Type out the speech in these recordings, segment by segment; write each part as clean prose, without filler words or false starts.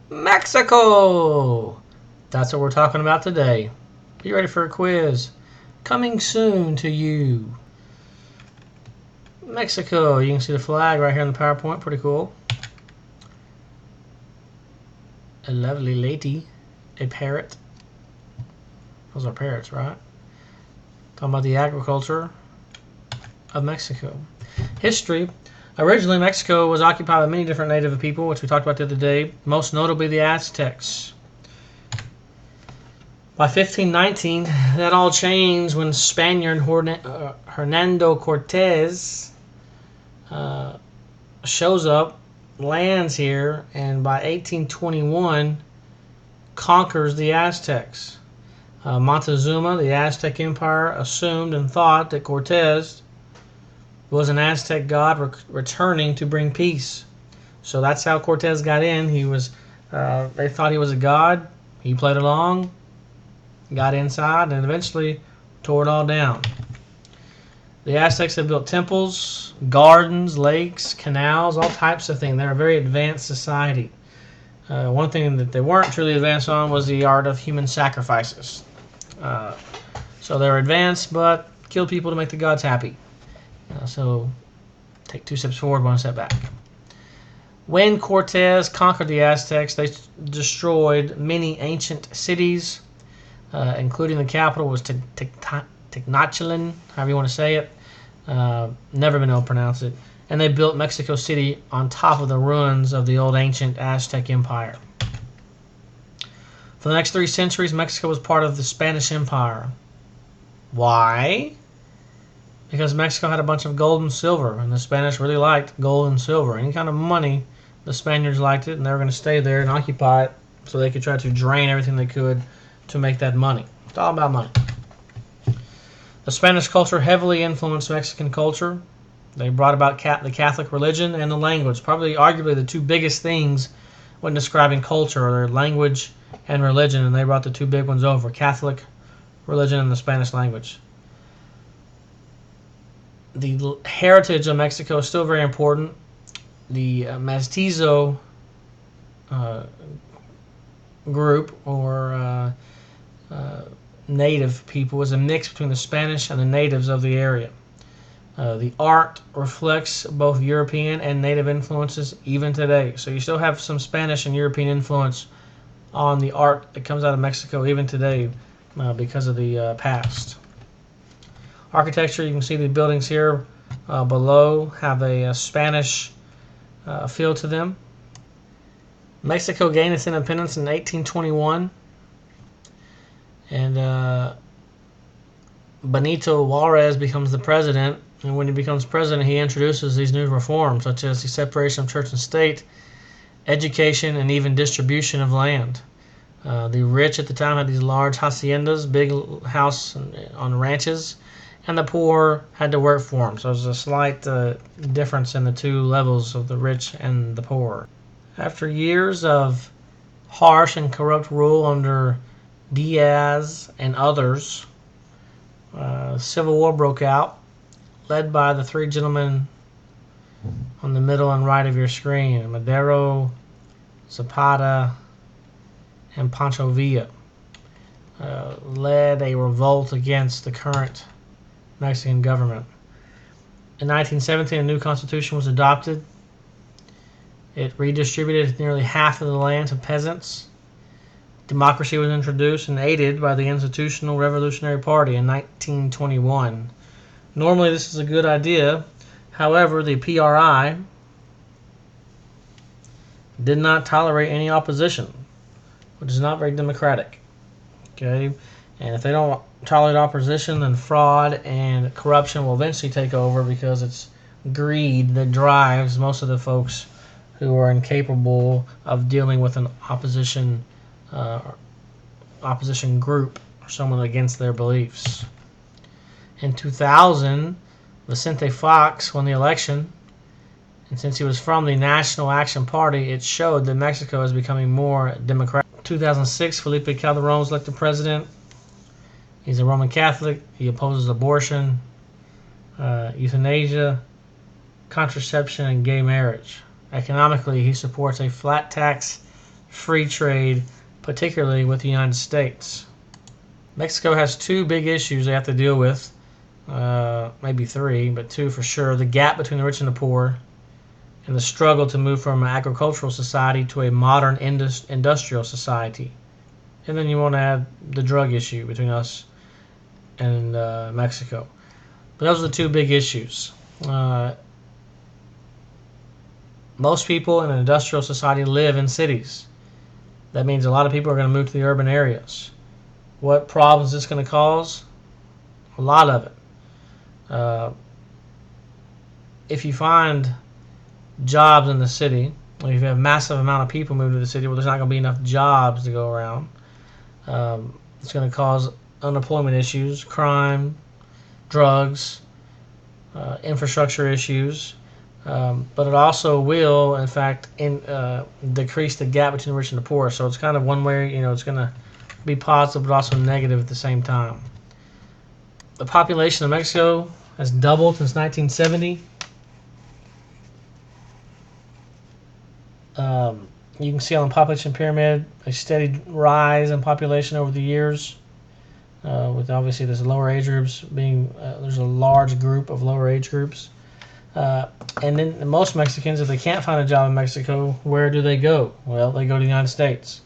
Mexico! That's what we're talking about today. Be ready for a quiz. Coming soon to you. Mexico. You can see the flag right here in the PowerPoint. Pretty cool. A lovely lady. A parrot. Those are parrots, right? Talking about the agriculture of Mexico. History. Originally, Mexico was occupied by many different native people, which we talked about the other day, most notably the Aztecs. By 1519, that all changed when Spaniard Hernando Cortez shows up, lands here, and by 1821 conquers the Aztecs. Montezuma, the Aztec Empire, assumed and thought that Cortez was an Aztec god returning to bring peace. So that's how Cortez got in. They thought he was a god. He played along, got inside, and eventually tore it all down. The Aztecs had built temples, gardens, lakes, canals, all types of things. They're a very advanced society. One thing that they weren't truly advanced on was the art of human sacrifices. So they were advanced, but killed people to make the gods happy. So take 2 steps forward, 1 step back. When Cortez conquered the Aztecs, they destroyed many ancient cities, including the capital was Tenochtitlan, however you want to say it. Never been able to pronounce it. And they built Mexico City on top of the ruins of the old ancient Aztec Empire. For the next 3 centuries, Mexico was part of the Spanish Empire. Why? Because Mexico had a bunch of gold and silver, and the Spanish really liked gold and silver. Any kind of money, the Spaniards liked it, and they were going to stay there and occupy it so they could try to drain everything they could to make that money. It's all about money. The Spanish culture heavily influenced Mexican culture. They brought about the Catholic religion and the language. Probably, arguably, the 2 biggest things when describing culture are their language and religion, and they brought the 2 big ones over, Catholic religion and the Spanish language. The heritage of Mexico is still very important. The Mestizo group, or native people, is a mix between the Spanish and the natives of the area. The art reflects both European and native influences even today. So you still have some Spanish and European influence on the art that comes out of Mexico even today because of the past. Architecture, you can see the buildings here below have a Spanish feel to them. Mexico gained its independence in 1821, and Benito Juarez becomes the president. And when he becomes president, he introduces these new reforms, such as the separation of church and state, education, and even distribution of land. The rich at the time had these large haciendas, big house on ranches, and the poor had to work for them. So there's a slight difference in the 2 levels of the rich and the poor. After years of harsh and corrupt rule under Diaz and others, Civil War broke out, led by the 3 gentlemen on the middle and right of your screen, Madero, Zapata, and Pancho Villa. Led a revolt against the current Mexican government. In 1917, a new constitution was adopted. It redistributed nearly half of the land to peasants. Democracy was introduced and aided by the Institutional Revolutionary Party in 1921. Normally this is a good idea. However, the PRI did not tolerate any opposition, which is not very democratic. Okay, and if they don't tolerate opposition, then fraud and corruption will eventually take over, because it's greed that drives most of the folks who are incapable of dealing with an opposition group or someone against their beliefs. In 2000, Vicente Fox won the election, and since he was from the National Action Party, it showed that Mexico is becoming more democratic. 2006, Felipe Calderón was elected president. He's a Roman Catholic. He opposes abortion, euthanasia, contraception, and gay marriage. Economically, he supports a flat tax free trade, particularly with the United States. Mexico has two big issues they have to deal with, maybe three, but two for sure. The gap between the rich and the poor, and the struggle to move from an agricultural society to a modern industrial society. And then you want to add the drug issue between us and Mexico. But those are the two big issues. Most people in an industrial society live in cities. That means a lot of people are going to move to the urban areas. What problems is this going to cause? A lot of it. If you find jobs in the city, or if you have a massive amount of people moving to the city, well, there's not going to be enough jobs to go around. It's going to cause unemployment issues, crime, drugs, infrastructure issues, but it also will, in fact, decrease the gap between the rich and the poor. So it's kind of one way, it's going to be positive, but also negative at the same time. The population of Mexico has doubled since 1970. You can see on the population pyramid a steady rise in population over the years, with obviously there's lower age groups being, there's a large group of lower age groups. And then most Mexicans, if they can't find a job in Mexico, where do they go? Well, they go to the United States.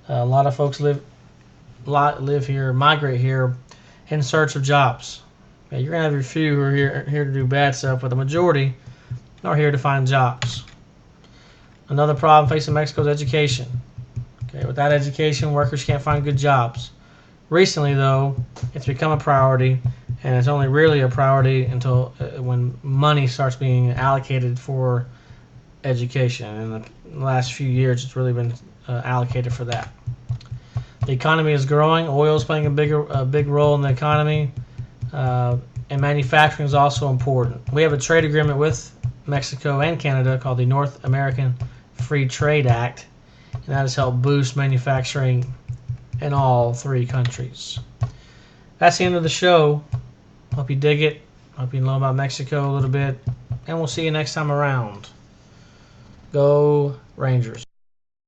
A lot of folks live here, migrate here in search of jobs. Okay, you're going to have your few who are here to do bad stuff, but the majority are here to find jobs. Another problem facing Mexico is education. Okay, without education, workers can't find good jobs. Recently, though, it's become a priority, and it's only really a priority until when money starts being allocated for education. In the last few years, it's really been allocated for that. The economy is growing. Oil is playing a big role in the economy, and manufacturing is also important. We have a trade agreement with Mexico and Canada called the North American Free Trade Act, and that has helped boost manufacturing in all three countries. That's the end of the show. Hope you dig it. Hope you know about Mexico a little bit, and we'll see you next time around. Go Rangers.